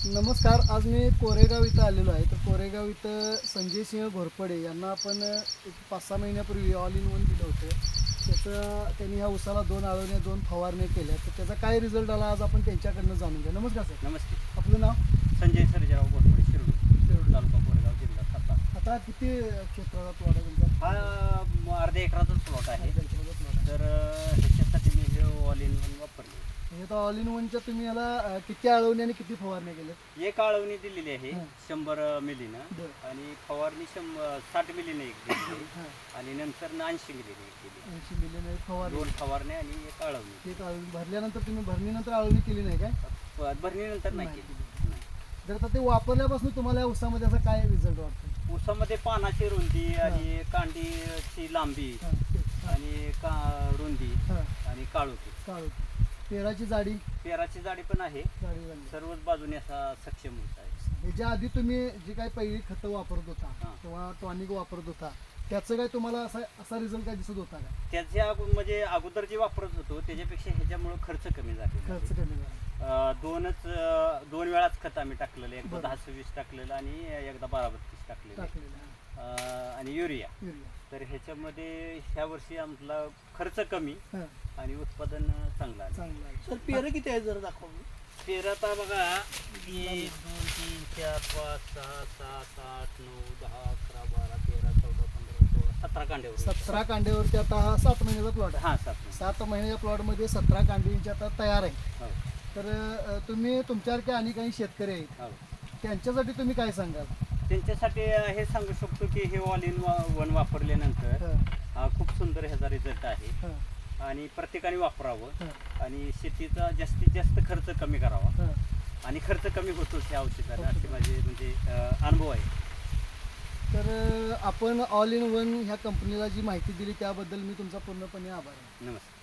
नमस्कार. आज मी कोरेगाव इथं आलेलो आहे. तर कोरेगाव इथं संजय सिंह घोरपडे यांना आपण एक 5-6 महिन्यापूर्वी ऑल इन वन दिलं होतं. त्याचं त्यांनी ह्या उसाला 2 आळवण्या 2 फवारण्या केल्या. तर त्याचा काय रिझल्ट आला आज आपण त्यांच्याकडनं जाणून घ्या. नमस्कार सर. नमस्ते. आपलं नाव? संजय सर्जेराव घोरपडे, शिरूर तालुका कोरेगाव, जिल्हा सातारा. आता किती क्षेत्राचा प्लॉट आहे तुमचा? हा अर्ध्या एकराचाच प्लॉट आहे. अर्ध्या एकराचा plot आहे. तर ह्याच्यासाठी मी हे ऑल इन वन वापरले. म्हणजे आता ऑल इन वनच्या तुम्ही याला किती आळवण्या आणि किती फवारण्या केल्या? एक आळवणी दिलेली आहे हां. 100 मिलीनं बरं. आणि फवारणी 60 मिलीनं एक दिली हां. आणि नंतर 80 मिलीनं एक दिली. 80 मिलियन फवारणी. 2 फवारण्या आणि एक आळवणी. एक आळवणी भरल्यानंतर तुम्ही भरणीनंतर आळवणी केली नाही काय? भरणीनंतर नाही नाही केली. नाही. जर आता ते वापरल्यापासून तुम्हाला या उसामध्ये असा काय रिझल्ट वाटतो? ऊसामध्ये पानाची रुंदी आणि कांडीची लांबी आणि रुंदी आणि काळोखी. पेराची जाडी पेराची जाडी पण आहे. जाडी झाली. सर्वच बाजूने असा सक्षम होत आहे. ह्याच्या आधी तुम्ही जी काही पहिली खतं वापरत होता हां. किंवा टॉनिक वापरत होता त्याचं काय तुम्हाला असा रिझल्ट काय दिसत होता का? त्याच्या म्हणजे अगोदर जे वापरत होतो त्याच्यापेक्षा ह्याच्यामुळे खर्च कमी खर्च झाला. कमी झाला. दोन वेळाच खत आम्ही टाकलेलं, एकदा बरं. 10-20 टाकलेलं आणि एकदा 12-32 टाकलेलं आणि युरिया. तर ह्याच्यामध्ये ह्या वर्षी आमचा खर्च कमी हां. आणि उत्पादन चांगलं आलं. चांगला आहे. सर पेरं किती आहे जर दाखवा. पेर आता बघा 1 2 3 4 5 6 7 8 9 10 11 12 13 14 15 16 17 कांड्यावर. 17 कांड्यावरती आता हा 7 महिन्याचा प्लॉट आहे. हां 7. 7 महिन्याच्या प्लॉटमध्ये 17 कांड्यांची आता तयार आहे. हो तर तुम्ही तुमच्यासारखे आणि काही शेतकरी आहेत हो. त्यांच्यासाठी तुम्ही काय सांगाल? त्यांच्यासाठी हे सांगू शकतो की हे ऑल इन वन वापरल्यानंतर हां. खूप सुंदर ह्याचा रिझल्ट आहे हां. आणि प्रत्येकाने वापरावं हां. आणि शेतीचा जास्तीत जास्त खर्च कमी करावा हां. आणि खर्च कमी होतोच ह्या औषधाला असे माझे म्हणजे अनुभव आहे. तर आपण ऑल इन वन ह्या कंपनीला जी माहिती दिली त्याबद्दल मी तुमचा पूर्णपणे आभार आहे. नमस्कार.